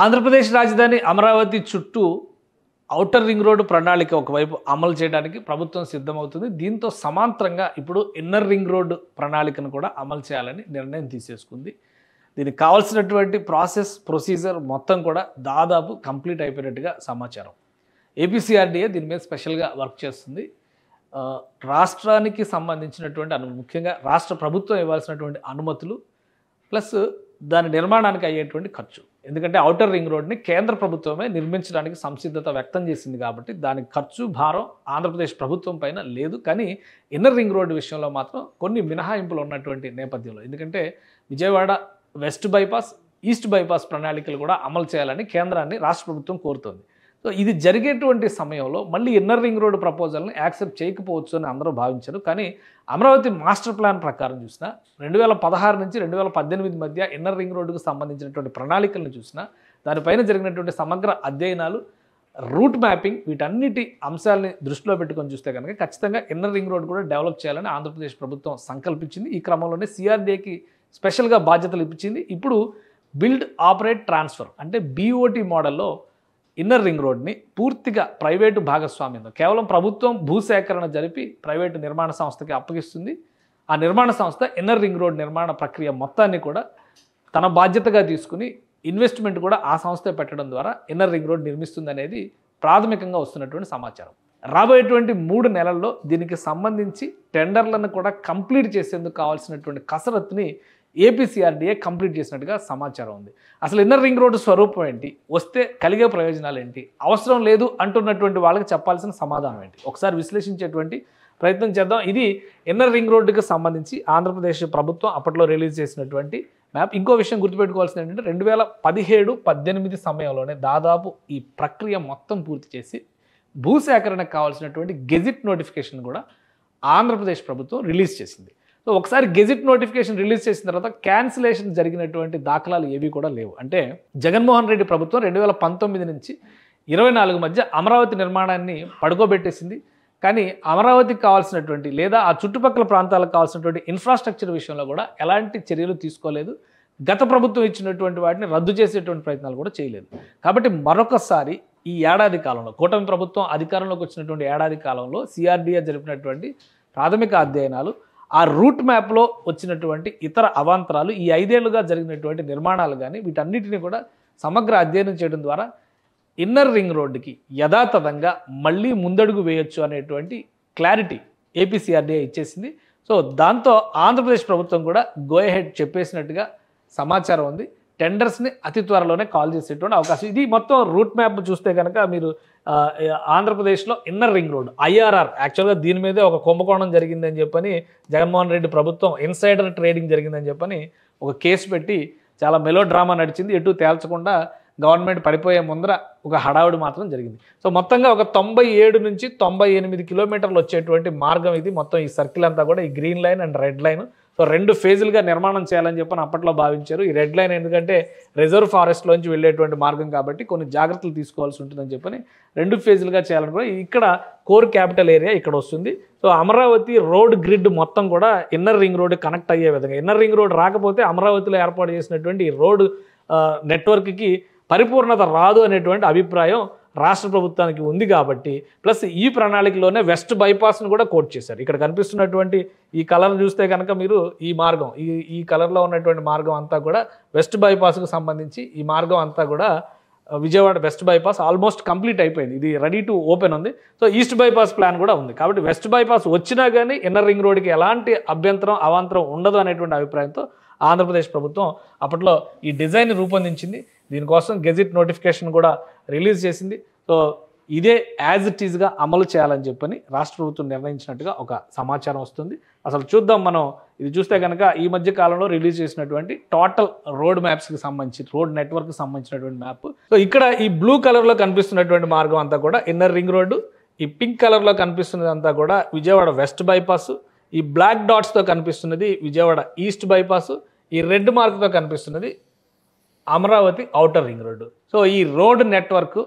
ఆంధ్రప్రదేశ్ రాజధాని అమరావతి చుట్టూ outer ring road ప్రణాళిక ఒకవైపు అమలు చేయడానికి ప్రభుత్వం సిద్ధమవుతుంది. దీంతో సమాంతరంగా ఇప్పుడు ఇన్నర్ రింగ్ రోడ్డు ప్రణాళికను కూడా అమలు చేయాలని నిర్ణయం తీసేసుకుంది. దీనికి కావాల్సినటువంటి ప్రొసీజర్ మొత్తం కూడా దాదాపు కంప్లీట్ అయిపోయినట్టుగా సమాచారం. ఏపీసీఆర్డీఏ దీని మీద స్పెషల్గా వర్క్ చేస్తుంది. రాష్ట్రానికి సంబంధించినటువంటి ముఖ్యంగా రాష్ట్ర ప్రభుత్వం ఇవ్వాల్సినటువంటి అనుమతులు ప్లస్ దాని నిర్మాణానికి అయ్యేటువంటి ఖర్చు. ఎందుకంటే ఔటర్ రింగ్ రోడ్ని కేంద్ర ప్రభుత్వమే నిర్మించడానికి సంసిద్ధత వ్యక్తం చేసింది కాబట్టి దానికి ఖర్చు భారం ఆంధ్రప్రదేశ్ ప్రభుత్వం పైన లేదు. కానీ ఇన్నర్ రింగ్ రోడ్డు విషయంలో మాత్రం కొన్ని మినహాయింపులు ఉన్నటువంటి నేపథ్యంలో, ఎందుకంటే Vijayawada west bypass, east bypass ప్రణాళికలు కూడా అమలు చేయాలని కేంద్రాన్ని రాష్ట్ర ప్రభుత్వం కోరుతోంది. సో ఇది జరిగేటువంటి సమయంలో మళ్ళీ ఇన్నర్ రింగ్ రోడ్డు ప్రపోజల్ని యాక్సెప్ట్ చేయకపోవచ్చు అని అందరూ భావించారు. కానీ అమరావతి మాస్టర్ ప్లాన్ ప్రకారం చూసినా 2016 నుంచి 2018 మధ్య ఇన్నర్ రింగ్ రోడ్డుకు సంబంధించినటువంటి ప్రణాళికలను చూసినా దానిపైన జరిగినటువంటి సమగ్ర అధ్యయనాలు, రూట్ మ్యాపింగ్, వీటన్నిటి అంశాలని దృష్టిలో పెట్టుకొని చూస్తే కనుక ఖచ్చితంగా ఇన్నర్ రింగ్ రోడ్ కూడా డెవలప్ చేయాలని ఆంధ్రప్రదేశ్ ప్రభుత్వం సంకల్పించింది. ఈ క్రమంలోనే సిఆర్డీఏకి స్పెషల్గా బాధ్యతలు ఇప్పించింది. ఇప్పుడు బిల్డ్ ఆపరేట్ ట్రాన్స్ఫర్ అంటే బీఓటీ మోడల్లో ఇన్నర్ రింగ్ రోడ్ని పూర్తిగా ప్రైవేటు భాగస్వామ్యంలో కేవలం ప్రభుత్వం భూసేకరణ జరిపి ప్రైవేటు నిర్మాణ సంస్థకి అప్పగిస్తుంది. ఆ నిర్మాణ సంస్థ ఇన్నర్ రింగ్ రోడ్ నిర్మాణ ప్రక్రియ మొత్తాన్ని కూడా తన బాధ్యతగా తీసుకుని ఇన్వెస్ట్మెంట్ కూడా ఆ సంస్థే పెట్టడం ద్వారా ఇన్నర్ రింగ్ రోడ్ నిర్మిస్తుంది అనేది ప్రాథమికంగా వస్తున్నటువంటి సమాచారం. రాబోయేటువంటి 3 నెలల్లో దీనికి సంబంధించి టెండర్లను కూడా కంప్లీట్ చేసేందుకు కావాల్సినటువంటి కసరత్తుని ఏపీసీఆర్డీఏ కంప్లీట్ చేసినట్టుగా సమాచారం ఉంది. అసలు ఇన్నర్ రింగ్ రోడ్డు స్వరూపం ఏంటి, వస్తే కలిగే ప్రయోజనాలు ఏంటి, అవసరం లేదు అంటున్నటువంటి వాళ్ళకి చెప్పాల్సిన సమాధానం ఏంటి, ఒకసారి విశ్లేషించేటువంటి ప్రయత్నం చేద్దాం. ఇది ఇన్నర్ రింగ్ రోడ్డుకి సంబంధించి ఆంధ్రప్రదేశ్ ప్రభుత్వం అప్పట్లో రిలీజ్ చేసినటువంటి మ్యాప్. ఇంకో విషయం గుర్తుపెట్టుకోవాల్సింది ఏంటంటే 2017-18 సమయంలోనే దాదాపు ఈ ప్రక్రియ మొత్తం పూర్తి చేసి భూసేకరణకు కావాల్సినటువంటి గెజిట్ నోటిఫికేషన్ కూడా ఆంధ్రప్రదేశ్ ప్రభుత్వం రిలీజ్ చేసింది. సో ఒకసారి గెజిట్ నోటిఫికేషన్ రిలీజ్ చేసిన తర్వాత క్యాన్సిలేషన్ జరిగినటువంటి దాఖలాలు ఏవి కూడా లేవు. అంటే జగన్మోహన్ రెడ్డి ప్రభుత్వం 2019 నుంచి 24 మధ్య అమరావతి నిర్మాణాన్ని పడుకోబెట్టేసింది. కానీ అమరావతికి కావాల్సినటువంటి లేదా ఆ చుట్టుపక్కల ప్రాంతాలకు కావాల్సినటువంటి ఇన్ఫ్రాస్ట్రక్చర్ విషయంలో కూడా ఎలాంటి చర్యలు తీసుకోలేదు. గత ప్రభుత్వం ఇచ్చినటువంటి వాటిని రద్దు చేసేటువంటి ప్రయత్నాలు కూడా చేయలేదు. కాబట్టి మరొకసారి ఈ ఏడాది కాలంలో కూటమి ప్రభుత్వం అధికారంలోకి వచ్చినటువంటి ఏడాది కాలంలో సిఆర్డీఏ జరిపినటువంటి ప్రాథమిక అధ్యయనాలు, ఆ రూట్ మ్యాప్లో వచ్చినటువంటి ఇతర అవాంతరాలు, ఈ 5 ఏళ్లుగా జరిగినటువంటి నిర్మాణాలు కానీ వీటన్నిటిని కూడా సమగ్ర అధ్యయనం చేయడం ద్వారా ఇన్నర్ రింగ్ రోడ్డుకి యథాతథంగా మళ్ళీ ముందడుగు వేయొచ్చు అనేటువంటి క్లారిటీ ఏపీసీఆర్డీఏ ఇచ్చేసింది. సో దాంతో ఆంధ్రప్రదేశ్ ప్రభుత్వం కూడా గో అహెడ్ చెప్పేసినట్టుగా సమాచారం ఉంది. టెండర్స్ని అతి త్వరలోనే కాల్ చేసేటువంటి అవకాశం. ఇది మొత్తం రూట్ మ్యాప్ చూస్తే కనుక మీరు ఆంధ్రప్రదేశ్లో ఇన్నర్ రింగ్ రోడ్ ఐఆర్ఆర్ యాక్చువల్గా దీని మీదే ఒక కుంభకోణం జరిగిందని చెప్పని జగన్మోహన్ రెడ్డి ప్రభుత్వం ఇన్సైడర్ ట్రేడింగ్ జరిగిందని చెప్పని ఒక కేసు పెట్టి చాలా మెలో డ్రామా నడిచింది. ఎటు తేల్చకుండా గవర్నమెంట్ పడిపోయే ముందర ఒక హడావుడి మాత్రం జరిగింది. సో మొత్తంగా ఒక 97 నుంచి 98 కిలోమీటర్లు వచ్చేటువంటి మార్గం ఇది. మొత్తం ఈ సర్కిల్ అంతా కూడా ఈ green line and red line. So 2 ఫేజులుగా నిర్మాణం చేయాలని చెప్పని అప్పట్లో భావించారు. ఈ రెడ్ లైన్ ఎందుకంటే రిజర్వ్ ఫారెస్ట్లోంచి వెళ్ళేటువంటి మార్గం కాబట్టి కొన్ని జాగ్రత్తలు తీసుకోవాల్సి ఉంటుందని చెప్పని 2 ఫేజులుగా చేయాలని కూడా ఇక్కడ కోర్ క్యాపిటల్ ఏరియా ఇక్కడ వస్తుంది. సో అమరావతి రోడ్ గ్రిడ్ మొత్తం కూడా ఇన్నర్ రింగ్ రోడ్ కనెక్ట్ అయ్యే విధంగా, ఇన్నర్ రింగ్ రోడ్ రాకపోతే అమరావతిలో ఏర్పాటు చేసినటువంటి ఈ రోడ్ నెట్వర్క్కి పరిపూర్ణత రాదు అనేటువంటి అభిప్రాయం రాష్ట్ర ప్రభుత్వానికి ఉంది. కాబట్టి ప్లస్ ఈ ప్రణాళికలోనే వెస్ట్ బైపాస్ను కూడా కోట్ చేశారు. ఇక్కడ కనిపిస్తున్నటువంటి ఈ కలర్ చూస్తే కనుక మీరు ఈ మార్గం ఈ కలర్లో ఉన్నటువంటి మార్గం అంతా కూడా వెస్ట్ బైపాస్కు సంబంధించి ఈ మార్గం అంతా కూడా Vijayawada west bypass almost complete అయిపోయింది. ఇది రెడీ టు ఓపెన్ ఉంది. సో ఈస్ట్ బైపాస్ ప్లాన్ కూడా ఉంది. కాబట్టి వెస్ట్ బైపాస్ వచ్చినా కానీ ఇన్నర్ రింగ్ రోడ్కి ఎలాంటి అవాంతరం ఉండదు అనేటువంటి అభిప్రాయంతో ఆంధ్రప్రదేశ్ ప్రభుత్వం అప్పట్లో ఈ డిజైన్ రూపొందించింది. దీనికోసం గెజిట్ నోటిఫికేషన్ కూడా రిలీజ్ చేసింది. సో ఇదే యాజ్ ఇట్ ఈజ్గా అమలు చేయాలని చెప్పని రాష్ట్ర ప్రభుత్వం నిర్ణయించినట్టుగా ఒక సమాచారం వస్తుంది. అసలు చూద్దాం మనం. ఇది చూస్తే కనుక ఈ మధ్య కాలంలో రిలీజ్ చేసినటువంటి టోటల్ రోడ్ మ్యాప్స్కి సంబంధించి రోడ్ నెట్వర్క్కి సంబంధించినటువంటి మ్యాప్. సో ఇక్కడ ఈ బ్లూ కలర్లో కనిపిస్తున్నటువంటి మార్గం అంతా కూడా ఇన్నర్ రింగ్ రోడ్డు, ఈ పింక్ కలర్లో కనిపిస్తున్నది అంతా కూడా విజయవాడ వెస్ట్ బైపాస్, ఈ బ్లాక్ డాట్స్తో కనిపిస్తున్నది విజయవాడ ఈస్ట్ బైపాస్, ఈ రెడ్ మార్క్తో కనిపిస్తున్నది Amaravati outer ring road. So ఈ రోడ్ నెట్వర్క్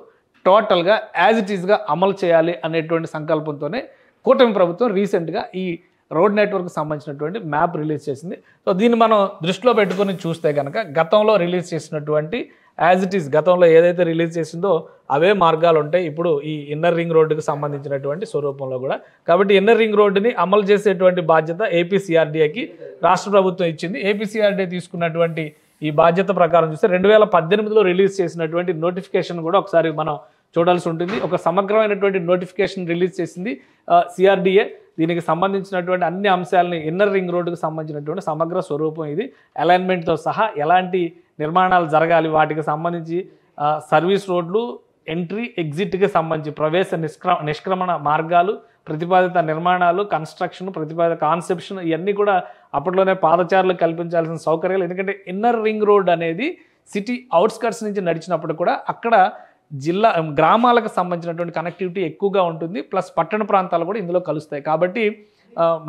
టోటల్గా యాజ్ ఇట్ ఈజ్గా అమలు చేయాలి అనేటువంటి సంకల్పంతోనే కూటమి ప్రభుత్వం రీసెంట్గా ఈ రోడ్ నెట్వర్క్ సంబంధించినటువంటి మ్యాప్ రిలీజ్ చేసింది. సో దీన్ని మనం దృష్టిలో పెట్టుకొని చూస్తే కనుక గతంలో రిలీజ్ చేసినటువంటి యాజ్ ఇట్ ఈస్ గతంలో ఏదైతే రిలీజ్ చేసిందో అవే మార్గాలు ఉంటాయి ఇప్పుడు ఈ ఇన్నర్ రింగ్ రోడ్డుకి సంబంధించినటువంటి స్వరూపంలో కూడా. కాబట్టి ఇన్నర్ రింగ్ రోడ్డుని అమలు చేసేటువంటి బాధ్యత ఏపీసీఆర్డీఏకి రాష్ట్ర ప్రభుత్వం ఇచ్చింది. ఏపీసీఆర్డీఏ తీసుకున్నటువంటి ఈ బాధ్యత ప్రకారం చూస్తే 2018లో రిలీజ్ చేసినటువంటి నోటిఫికేషన్ కూడా ఒకసారి మనం చూడాల్సి ఉంటుంది. ఒక సమగ్రమైనటువంటి నోటిఫికేషన్ రిలీజ్ చేసింది సిఆర్డీఏ. దీనికి సంబంధించినటువంటి అన్ని అంశాలని ఇన్నర్ రింగ్ రోడ్డుకు సంబంధించినటువంటి సమగ్ర స్వరూపం ఇది. అలైన్మెంట్తో సహా ఎలాంటి నిర్మాణాలు జరగాలి, వాటికి సంబంధించి సర్వీస్ రోడ్లు, ఎంట్రీ ఎగ్జిట్కి సంబంధించి ప్రవేశ నిష్క్రమణ మార్గాలు, ప్రతిపాదిత నిర్మాణాలు, కన్స్ట్రక్షన్, ప్రతిపాదిత కాన్సెప్షన్, ఇవన్నీ కూడా అప్పట్లోనే పాదచారులకు కల్పించాల్సిన సౌకర్యాలు. ఎందుకంటే ఇన్నర్ రింగ్ రోడ్ అనేది సిటీ అవుట్స్కట్స్ నుంచి నడిచినప్పుడు కూడా అక్కడ గ్రామాలకు సంబంధించినటువంటి కనెక్టివిటీ ఎక్కువగా ఉంటుంది. ప్లస్ పట్టణ ప్రాంతాలు కూడా ఇందులో కలుస్తాయి. కాబట్టి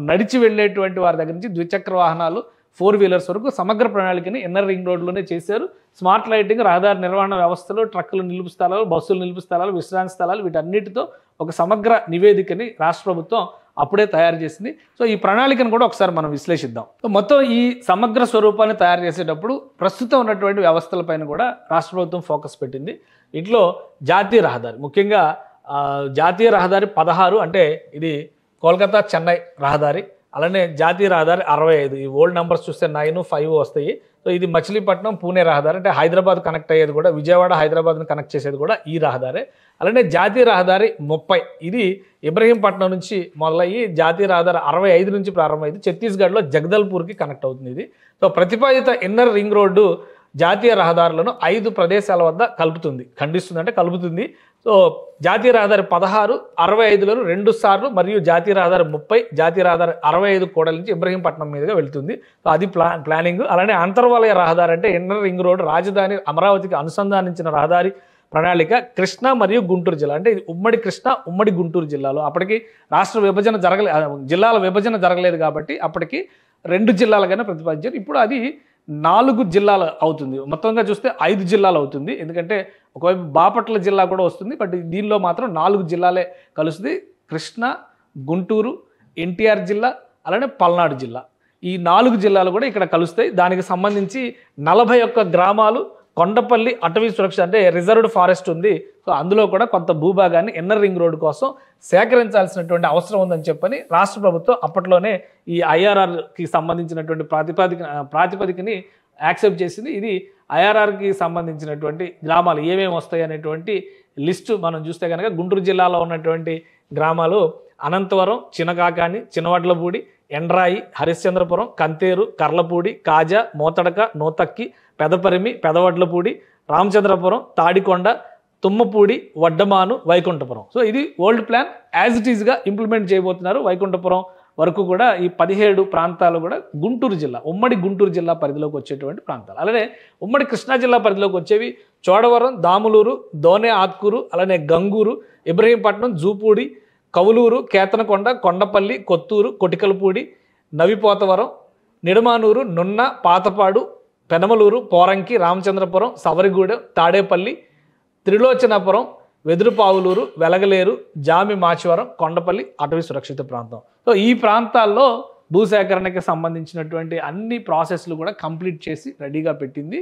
నడిచి వెళ్ళేటువంటి వారి దగ్గర నుంచి ద్విచక్ర వాహనాలు, 4 వీలర్స్ వరకు సమగ్ర ప్రణాళికని ఇన్నర్ రింగ్ రోడ్లోనే చేశారు. స్మార్ట్ లైటింగ్, రహదారి నిర్వహణ వ్యవస్థలు, ట్రక్కులు నిలుపు స్థలాలు, బస్సులు నిలుపు స్థలాలు, విశ్రాంతి స్థలాలు, వీటన్నిటితో ఒక సమగ్ర నివేదికని రాష్ట్ర ప్రభుత్వం అప్పుడే తయారు చేసింది. సో ఈ ప్రణాళికను కూడా ఒకసారి మనం విశ్లేషిద్దాం. సో మొత్తం ఈ సమగ్ర స్వరూపాన్ని తయారు చేసేటప్పుడు ప్రస్తుతం ఉన్నటువంటి వ్యవస్థలపైన కూడా రాష్ట్ర ప్రభుత్వం ఫోకస్ పెట్టింది. ఇంట్లో జాతీయ రహదారి, ముఖ్యంగా జాతీయ రహదారి 16 అంటే ఇది కోల్కతా చెన్నై రహదారి. అలానే జాతీయ రహదారి 65, ఈ ఓల్డ్ నెంబర్స్ చూస్తే 9, 5 వస్తాయి. సో ఇది మచిలీపట్నం పూణే రహదారి, అంటే హైదరాబాద్ కనెక్ట్ అయ్యేది కూడా, విజయవాడ హైదరాబాద్ని కనెక్ట్ చేసేది కూడా ఈ రహదారే. అలానే జాతీయ రహదారి 30, ఇది ఇబ్రహీంపట్నం నుంచి మొదలయ్యి జాతీయ రహదారి 65 నుంచి ప్రారంభమైంది, ఛత్తీస్గఢ్లో జగదల్పూర్కి కనెక్ట్ అవుతుంది ఇది. సో ప్రతిపాదిత ఇన్నర్ రింగ్ రోడ్డు జాతీయ రహదారులను 5 ప్రదేశాల వద్ద కలుపుతుంది, ఖండిస్తుంది అంటే కలుపుతుంది. సో జాతీయ రహదారి 16, 65లను 2 సార్లు, మరియు జాతీయ రహదారి 30, జాతీయ రహదారి 65 కూడల నుంచి ఇబ్రహీంపట్నం మీదుగా వెళ్తుంది. సో అది ప్లానింగ్. అలానే అంతర్వలయ రహదారి అంటే ఇన్నర్ రింగ్ రోడ్ రాజధాని అమరావతికి అనుసంధానించిన రహదారి ప్రణాళిక కృష్ణా మరియు గుంటూరు జిల్లా, అంటే ఇది ఉమ్మడి కృష్ణా ఉమ్మడి గుంటూరు జిల్లాలో. అప్పటికి రాష్ట్ర విభజన జిల్లాల విభజన జరగలేదు కాబట్టి అప్పటికి 2 జిల్లాలుగానే ప్రతిపాదించారు. ఇప్పుడు అది 4 జిల్లాలు అవుతుంది. మొత్తంగా చూస్తే 5 జిల్లాలు అవుతుంది. ఎందుకంటే ఒకవైపు బాపట్ల జిల్లా కూడా వస్తుంది, బట్ దీనిలో మాత్రం 4 జిల్లాలే కలుస్తుంది. కృష్ణా, గుంటూరు, ఎన్టీఆర్ జిల్లా, అలానే పల్నాడు జిల్లా, ఈ 4 జిల్లాలు కూడా ఇక్కడ కలుస్తాయి. దానికి సంబంధించి 41 గ్రామాలు, కొండపల్లి అటవీ సురక్ష అంటే రిజర్వ్డ్ ఫారెస్ట్ ఉంది. సో అందులో కూడా కొంత భూభాగాన్ని ఇన్నర్ రింగ్ రోడ్ కోసం సేకరించాల్సినటువంటి అవసరం ఉందని చెప్పని రాష్ట్ర ప్రభుత్వం అప్పట్లోనే ఈ ఐఆర్ఆర్కి సంబంధించినటువంటి ప్రాతిపదికని యాక్సెప్ట్ చేసింది. ఇది ఐఆర్ఆర్కి సంబంధించినటువంటి గ్రామాలు ఏమేమి వస్తాయి అనేటువంటి లిస్టు మనం చూస్తే కనుక గుంటూరు జిల్లాలో ఉన్నటువంటి గ్రామాలు అనంతవరం, చినకాకాని, చినవడ్లపూడి, ఎండ్రాయి, హరిశ్చంద్రపురం, కంతేరు, కర్లపూడి, కాజా, మోతడక, నూతక్కి, పెదపరిమి, పెదవడ్లపూడి, రామచంద్రపురం, తాడికొండ, తుమ్మపూడి, వడ్డమాను, వైకుంఠపురం. సో ఇది ఓల్డ్ ప్లాన్ యాజ్ ఇట్ ఈస్గా ఇంప్లిమెంట్ చేయబోతున్నారు. వైకుంఠపురం వరకు కూడా ఈ 17 ప్రాంతాలు కూడా గుంటూరు జిల్లా, ఉమ్మడి గుంటూరు జిల్లా పరిధిలోకి వచ్చేటువంటి ప్రాంతాలు. అలానే ఉమ్మడి కృష్ణా జిల్లా పరిధిలోకి వచ్చేవి చోడవరం, దాములూరు, దోనే ఆత్కూరు, అలానే గంగూరు, ఇబ్రహీంపట్నం, జూపూడి, కవులూరు, కేతనకొండ, కొండపల్లి, కొత్తూరు, కొటికలపూడి, నవిపోతవరం, నిడమానూరు, నున్న, పాతపాడు, పెనమలూరు, పోరంకి, రామచంద్రపురం, సవరిగూడెం, తాడేపల్లి, త్రిలోచనాపురం, వెదురుపావులూరు, వెలగలేరు, జామి మాచివరం, కొండపల్లి అటవీ సురక్షిత ప్రాంతం. సో ఈ ప్రాంతాల్లో భూసేకరణకి సంబంధించినటువంటి అన్ని ప్రాసెస్లు కూడా కంప్లీట్ చేసి రెడీగా పెట్టింది.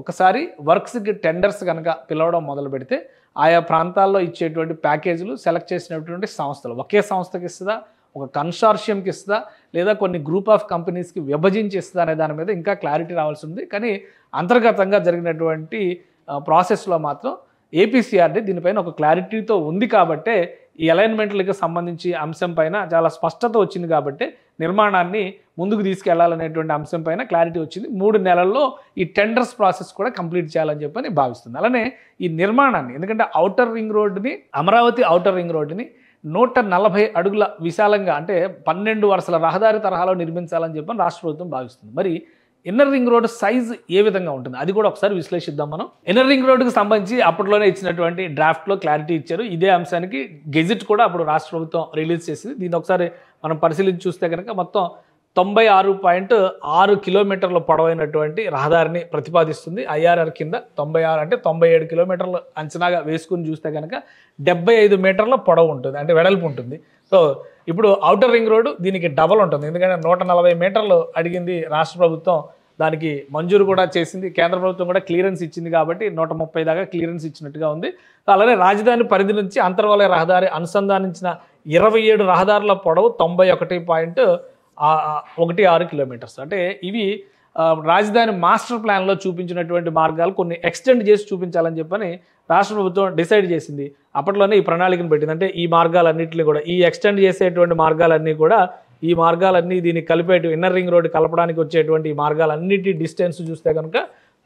ఒకసారి వర్క్స్కి టెండర్స్ కనుక పిలవడం మొదలు పెడితే ఆయా ప్రాంతాల్లో ఇచ్చేటువంటి ప్యాకేజీలు సెలెక్ట్ చేసినటువంటి సంస్థలు ఒకే సంస్థకి ఇస్తుందా, ఒక కన్సార్షియంకి ఇస్తుందా, లేదా కొన్ని గ్రూప్ ఆఫ్ కంపెనీస్కి విభజించి ఇస్తుందా అనే దాని మీద ఇంకా క్లారిటీ రావాల్సి ఉంది. కానీ అంతర్గతంగా జరిగినటువంటి ప్రాసెస్లో మాత్రం ఏపీసీఆర్డీ దీనిపైన ఒక క్లారిటీతో ఉంది కాబట్టే ఈ అలైన్మెంట్లకు సంబంధించి అంశం పైన చాలా స్పష్టత వచ్చింది కాబట్టి నిర్మాణాన్ని ముందుకు తీసుకెళ్లాలనేటువంటి అంశం పైన క్లారిటీ వచ్చింది. 3 నెలల్లో ఈ టెండర్స్ ప్రాసెస్ కూడా కంప్లీట్ చేయాలని చెప్పని భావిస్తుంది. అలానే ఈ నిర్మాణాన్ని, ఎందుకంటే ఔటర్ రింగ్ రోడ్డుని, అమరావతి ఔటర్ రింగ్ రోడ్డుని 140 అడుగుల విశాలంగా అంటే 12 వరుసల రహదారి తరహాలో నిర్మించాలని చెప్పని రాష్ట్ర ప్రభుత్వం భావిస్తుంది. మరి ఇన్నర్ రింగ్ రోడ్ సైజ్ ఏ విధంగా ఉంటుంది అది కూడా ఒకసారి విశ్లేషిద్దాం మనం. ఇన్నర్ రింగ్ రోడ్డుకి సంబంధించి అప్పట్లోనే ఇచ్చినటువంటి డ్రాఫ్ట్లో క్లారిటీ ఇచ్చారు. ఇదే అంశానికి గెజిట్ కూడా అప్పుడు రాష్ట్ర ప్రభుత్వం రిలీజ్ చేసింది. దీన్ని ఒకసారి మనం పరిశీలించి చూస్తే కనుక మొత్తం 96.6 కిలోమీటర్ల పొడవైనటువంటి రహదారిని ప్రతిపాదిస్తుంది ఐఆర్ఆర్ కింద. 96 అంటే 97 కిలోమీటర్లు అంచనాగా వేసుకుని చూస్తే కనుక 75 మీటర్ల పొడవు ఉంటుంది, అంటే వెడల్పు ఉంటుంది. సో ఇప్పుడు ఔటర్ రింగ్ రోడ్డు దీనికి డబల్ ఉంటుంది, ఎందుకంటే 140 మీటర్లు అడిగింది రాష్ట్ర ప్రభుత్వం దానికి మంజూరు కూడా చేసింది. కేంద్ర ప్రభుత్వం కూడా క్లియరెన్స్ ఇచ్చింది కాబట్టి 130 దాకా క్లియరెన్స్ ఇచ్చినట్టుగా ఉంది. అలానే రాజధాని పరిధి నుంచి అంతర్వలయ రహదారి అనుసంధానించిన 27 రహదారుల పొడవు 91.16 కిలోమీటర్స్. అంటే ఇవి రాజధాని మాస్టర్ ప్లాన్లో చూపించినటువంటి మార్గాలు కొన్ని ఎక్స్టెండ్ చేసి చూపించాలని చెప్పని రాష్ట్ర ప్రభుత్వం డిసైడ్ చేసింది. అప్పట్లోనే ఈ ప్రణాళికను పెట్టింది. అంటే ఈ మార్గాలన్నింటినీ కూడా ఈ ఎక్స్టెండ్ చేసేటువంటి మార్గాలన్నీ కూడా ఈ మార్గాలన్నీ దీన్ని కలిపేటు ఇన్నర్ రింగ్ రోడ్డు కలపడానికి వచ్చేటువంటి ఈ మార్గాలన్నిటి డిస్టెన్స్ చూస్తే కనుక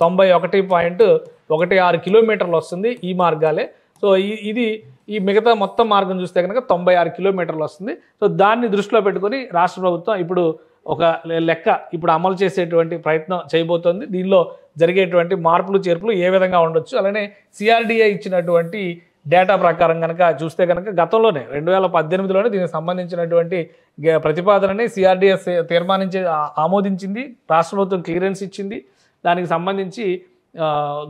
91.16 కిలోమీటర్లు వస్తుంది ఈ మార్గాలే. సో ఇది ఈ మిగతా మొత్తం మార్గం చూస్తే కనుక 96 కిలోమీటర్లు వస్తుంది. సో దాన్ని దృష్టిలో పెట్టుకొని రాష్ట్ర ప్రభుత్వం ఇప్పుడు ఒక లెక్క ఇప్పుడు అమలు చేసేటువంటి ప్రయత్నం చేయబోతోంది. దీనిలో జరిగేటువంటి మార్పులు చేర్పులు ఏ విధంగా ఉండొచ్చు, అలానే సిఆర్డిఏ ఇచ్చినటువంటి డేటా ప్రకారం కనుక చూస్తే కనుక గతంలోనే 2018లోనే దీనికి సంబంధించినటువంటి ప్రతిపాదనని సిఆర్డిఏ ఆమోదించింది. రాష్ట్ర ప్రభుత్వం క్లియరెన్స్ ఇచ్చింది. దానికి సంబంధించి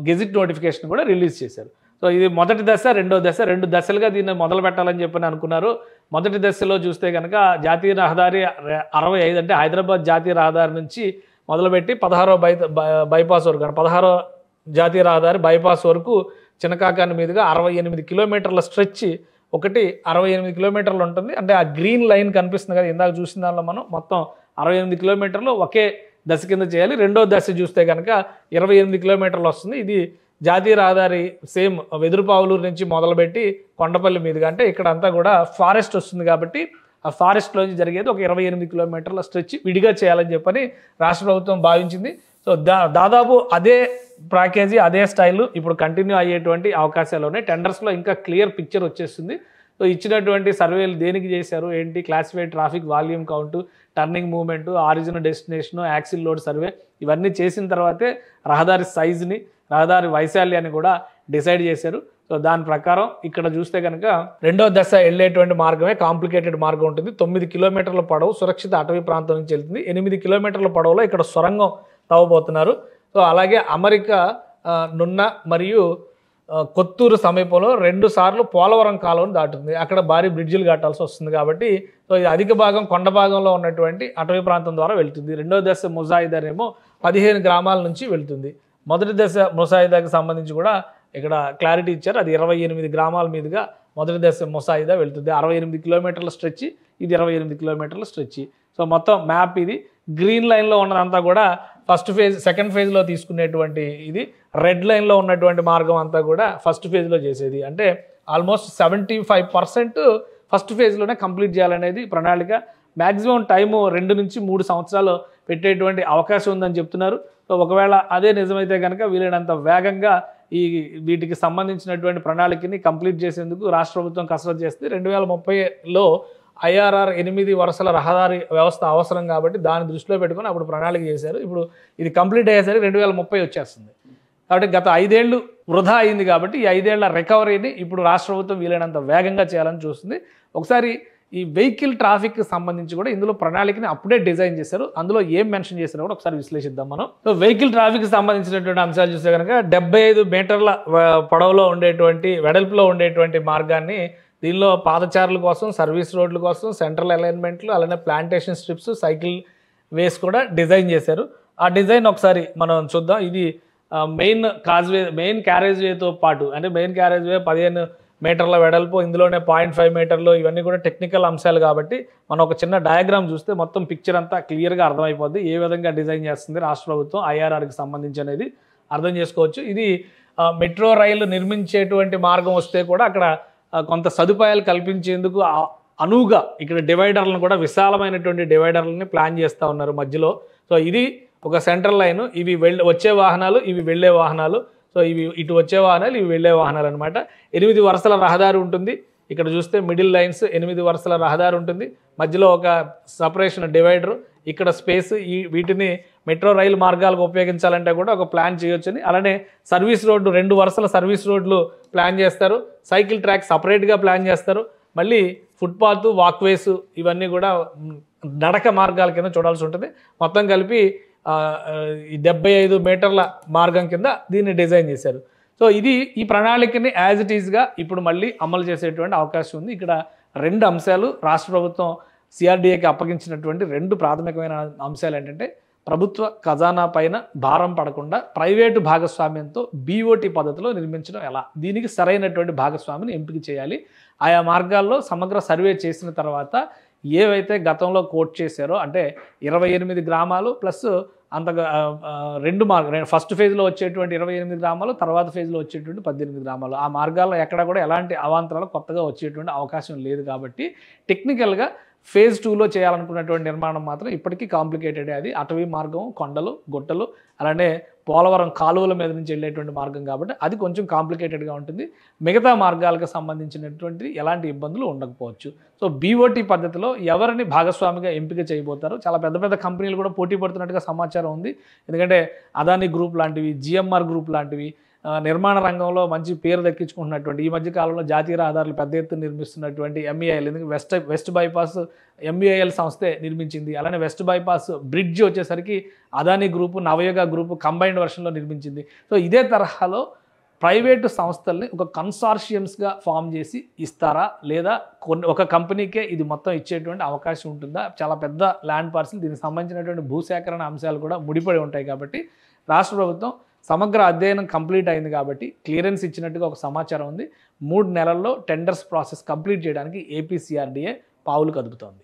గెజిట్ నోటిఫికేషన్ కూడా రిలీజ్ చేశారు. సో ఇది మొదటి దశ, రెండో దశ, 2 దశలుగా దీన్ని మొదలు పెట్టాలని చెప్పని అనుకున్నారు. మొదటి దశలో చూస్తే కనుక జాతీయ రహదారి 65 అంటే హైదరాబాద్ జాతీయ రహదారి నుంచి మొదలుపెట్టి 16వ బైపాస్ వరకు 16వ జాతీయ రహదారి బైపాస్ వరకు చిన్నకాకాని మీదుగా 68 కిలోమీటర్ల స్ట్రెచ్ ఒకటి 68 కిలోమీటర్లు ఉంటుంది. అంటే ఆ గ్రీన్ లైన్ కనిపిస్తుంది కదా ఇందాక చూసిన దానిలో మనం మొత్తం 68 కిలోమీటర్లు ఒకే దశ కింద చేయాలి. రెండో దశ చూస్తే కనుక 28 కిలోమీటర్లు వస్తుంది. ఇది జాతీయ రహదారి సేమ్ వెదురుపావులూరు నుంచి మొదలుపెట్టి కొండపల్లి మీదుగా, అంటే ఇక్కడ అంతా కూడా ఫారెస్ట్ వస్తుంది కాబట్టి ఆ ఫారెస్ట్లోంచి జరిగేది ఒక 28 కిలోమీటర్ల స్ట్రెచ్ విడిగా చేయాలని చెప్పని రాష్ట్ర ప్రభుత్వం భావించింది. సో దాదాపు అదే ప్యాకేజీ అదే స్టైల్ ఇప్పుడు కంటిన్యూ అయ్యేటువంటి అవకాశాలు ఉన్నాయి. టెండర్స్లో ఇంకా క్లియర్ పిక్చర్ వచ్చేస్తుంది. సో ఇచ్చినటువంటి సర్వేలు దేనికి చేశారు ఏంటి, classified traffic volume count, turning movement, origin destination, axle load survey ఇవన్నీ చేసిన తర్వాతే రహదారి సైజుని రహదారి వైశాల్యాన్ని కూడా డిసైడ్ చేశారు. సో దాని ప్రకారం ఇక్కడ చూస్తే కనుక రెండో దశ వెళ్ళేటువంటి మార్గమే కాంప్లికేటెడ్ మార్గం ఉంటుంది. 9 కిలోమీటర్ల పొడవు సురక్షిత అటవీ ప్రాంతం నుంచి వెళ్తుంది. 8 కిలోమీటర్ల పొడవులో ఇక్కడ సొరంగం తవ్వబోతున్నారు. సో అలాగే అమెరికా నున్న మరియు కొత్తూరు సమీపంలో 2 సార్లు పోలవరం కాలువను దాటుతుంది. అక్కడ భారీ బ్రిడ్జిలు కట్టాల్సి వస్తుంది కాబట్టి సో ఇది అధిక భాగం కొండ భాగంలో ఉన్నటువంటి అటవీ ప్రాంతం ద్వారా వెళ్తుంది. రెండో దశ ముసాయిదానేమో 15 గ్రామాల నుంచి వెళ్తుంది. మొదటి దశ ముసాయిదాకి సంబంధించి కూడా ఇక్కడ క్లారిటీ ఇచ్చారు. అది 28 గ్రామాల మీదుగా మొదటి దశ ముసాయిదా వెళ్తుంది. 68 కిలోమీటర్ల స్ట్రెచ్, ఇది 28 కిలోమీటర్ల స్ట్రెచ్. సో మొత్తం మ్యాప్ ఇది గ్రీన్ లైన్లో ఉన్నదంతా కూడా ఫస్ట్ ఫేజ్, సెకండ్ ఫేజ్లో తీసుకునేటువంటి ఇది. రెడ్ లైన్లో ఉన్నటువంటి మార్గం అంతా కూడా ఫస్ట్ ఫేజ్లో చేసేది. అంటే ఆల్మోస్ట్ 75% ఫస్ట్ ఫేజ్లోనే కంప్లీట్ చేయాలనేది ప్రణాళిక. మ్యాక్సిమం టైము 2 నుంచి 3 సంవత్సరాలు పెట్టేటువంటి అవకాశం ఉందని చెప్తున్నారు. సో ఒకవేళ అదే నిజమైతే కనుక వీలైనంత వేగంగా వీటికి సంబంధించినటువంటి ప్రణాళికని కంప్లీట్ చేసేందుకు రాష్ట్ర ప్రభుత్వం కసరత్తు చేస్తే 2030లో IRR 8 వరుసల రహదారి వ్యవస్థ అవసరం కాబట్టి దాన్ని దృష్టిలో పెట్టుకొని అప్పుడు ప్రణాళిక చేశారు. ఇప్పుడు ఇది కంప్లీట్ అయ్యేసరికి 2030 వచ్చేస్తుంది. కాబట్టి గత 5 ఏళ్ళు వృధా అయింది కాబట్టి ఈ 5 ఏళ్ల రికవరీని ఇప్పుడు రాష్ట్ర ప్రభుత్వం వీలైనంత వేగంగా చేయాలని చూస్తుంది. ఒకసారి ఈ వెహికల్ ట్రాఫిక్కి సంబంధించి కూడా ఇందులో ప్రణాళికని అప్పుడే డిజైన్ చేశారు. అందులో ఏం మెన్షన్ చేశారో కూడా ఒకసారి విశ్లేషిద్దాం మనం. సో వెహికల్ ట్రాఫిక్కి సంబంధించినటువంటి అంశాలు చూస్తే కనుక 75 మీటర్ల పొడవులో ఉండేటువంటి వెడల్పులో ఉండేటువంటి మార్గాన్ని దీనిలో పాదచారుల కోసం, సర్వీస్ రోడ్ల కోసం, సెంట్రల్ అలైన్మెంట్లు, అలానే ప్లాంటేషన్ స్ట్రిప్స్, సైకిల్ వేస్ కూడా డిజైన్ చేశారు. ఆ డిజైన్ ఒకసారి మనం చూద్దాం. ఇది మెయిన్ క్యారేజ్ వేతో పాటు, అంటే మెయిన్ క్యారేజ్ వే 15 మీటర్ల వెడల్పు, ఇందులోనే 0.5 మీటర్లు, ఇవన్నీ కూడా టెక్నికల్ అంశాలు కాబట్టి మనం ఒక చిన్న డయాగ్రామ్ చూస్తే మొత్తం పిక్చర్ అంతా క్లియర్గా అర్థమైపోద్ది. ఏ విధంగా డిజైన్ చేస్తుంది రాష్ట్ర ప్రభుత్వం IRRకి సంబంధించి అనేది అర్థం చేసుకోవచ్చు. ఇది మెట్రో రైలు నిర్మించేటువంటి మార్గం వస్తే కూడా అక్కడ కొంత సదుపాయాలు కల్పించేందుకు అనువుగా ఇక్కడ డివైడర్లను కూడా విశాలమైనటువంటి డివైడర్లని ప్లాన్ చేస్తూ ఉన్నారు మధ్యలో. సో ఇది ఒక సెంట్రల్ లైను, ఇవి వచ్చే వాహనాలు, ఇవి వెళ్ళే వాహనాలు. సో ఇవి ఇటు వచ్చే వాహనాలు, ఇవి వెళ్ళే వాహనాలు అనమాట. 8 వరుసల రహదారి ఉంటుంది. ఇక్కడ చూస్తే మిడిల్ లైన్స్ 8 వరుసల రహదారి ఉంటుంది. మధ్యలో ఒక సపరేషన్ డివైడరు, ఇక్కడ స్పేస్. వీటిని మెట్రో రైలు మార్గాలకు ఉపయోగించాలంటే కూడా ఒక ప్లాన్ చేయొచ్చని. అలానే సర్వీస్ రోడ్డు 2 వరుసల సర్వీస్ రోడ్లు ప్లాన్ చేస్తారు. సైకిల్ ట్రాక్ సపరేట్గా ప్లాన్ చేస్తారు. మళ్ళీ ఫుట్పాత్, వాక్వేస్ ఇవన్నీ కూడా నడక మార్గాల కింద చూడాల్సి ఉంటుంది. మొత్తం కలిపి 75 మీటర్ల మార్గం కింద దీన్ని డిజైన్ చేశారు. సో ఈ ప్రణాళికని యాజ్ ఇట్ ఈజ్గా ఇప్పుడు మళ్ళీ అమలు చేసేటువంటి అవకాశం ఉంది. ఇక్కడ 2 అంశాలు రాష్ట్ర ప్రభుత్వం సిఆర్డిఏకి అప్పగించినటువంటి 2 ప్రాథమికమైన అంశాలు ఏంటంటే ప్రభుత్వ ఖజానా పైన భారం పడకుండా ప్రైవేటు భాగస్వామ్యంతో బీఓటీ పద్ధతిలో నిర్మించడం ఎలా, దీనికి సరైనటువంటి భాగస్వామిని ఎంపిక చేయాలి. ఆయా మార్గాల్లో సమగ్ర సర్వే చేసిన తర్వాత ఏవైతే గతంలో కోట్ చేశారో అంటే 28 గ్రామాలు ప్లస్ అంతగా 2 మార్గాలు, ఫస్ట్ ఫేజ్లో వచ్చేటువంటి 28 గ్రామాలు, తర్వాత ఫేజ్లో వచ్చేటువంటి 18 గ్రామాలు, ఆ మార్గాల్లో ఎక్కడ కూడా ఎలాంటి అవాంతరాలు కొత్తగా వచ్చేటువంటి అవకాశం లేదు. కాబట్టి టెక్నికల్గా ఫేజ్ 2లో చేయాలనుకున్నటువంటి నిర్మాణం మాత్రం ఇప్పటికీ కాంప్లికేటెడ్. అది అటవీ మార్గం, కొండలు, గుట్టలు, అలానే పోలవరం కాలువల మీద నుంచి వెళ్ళేటువంటి మార్గం కాబట్టి అది కొంచెం కాంప్లికేటెడ్గా ఉంటుంది. మిగతా మార్గాలకు సంబంధించినటువంటి ఎలాంటి ఇబ్బందులు ఉండకపోవచ్చు. సో బీఓటీ పద్ధతిలో ఎవరిని భాగస్వామిగా ఎంపిక చేయబోతారు, చాలా పెద్ద పెద్ద కంపెనీలు కూడా పోటీ పడుతున్నట్టుగా సమాచారం ఉంది. ఎందుకంటే అదానీ గ్రూప్ లాంటివి, జిఎంఆర్ గ్రూప్ లాంటివి నిర్మాణ రంగంలో మంచి పేరు దక్కించుకుంటున్నటువంటి, ఈ మధ్య కాలంలో జాతీయ రహదారులు పెద్ద ఎత్తున నిర్మిస్తున్నటువంటి ఎంఈఐఎల్, ఎందుకంటే వెస్ట్ బైపాస్ ఎంఈఐఎల్ సంస్థే నిర్మించింది. అలానే వెస్ట్ బైపాస్ బ్రిడ్జ్ వచ్చేసరికి అదానీ గ్రూపు, నవయుగ గ్రూపు కంబైన్డ్ వర్షన్లో నిర్మించింది. సో ఇదే తరహాలో ప్రైవేటు సంస్థల్ని ఒక కన్సార్షియమ్స్గా ఫామ్ చేసి ఇస్తారా, లేదా ఒక కంపెనీకే ఇది మొత్తం ఇచ్చేటువంటి అవకాశం ఉంటుందా? చాలా పెద్ద ల్యాండ్ పార్సిల్, దీనికి సంబంధించినటువంటి భూసేకరణ అంశాలు కూడా ముడిపడి ఉంటాయి. కాబట్టి రాష్ట్ర ప్రభుత్వం సమగ్ర అధ్యయనం కంప్లీట్ అయింది కాబట్టి క్లియరెన్స్ ఇచ్చినట్టుగా ఒక సమాచారం ఉంది. 3 నెలల్లో టెండర్స్ ప్రాసెస్ కంప్లీట్ చేయడానికి ఏపీసీఆర్డీఏ పావులు కదుపుతోంది.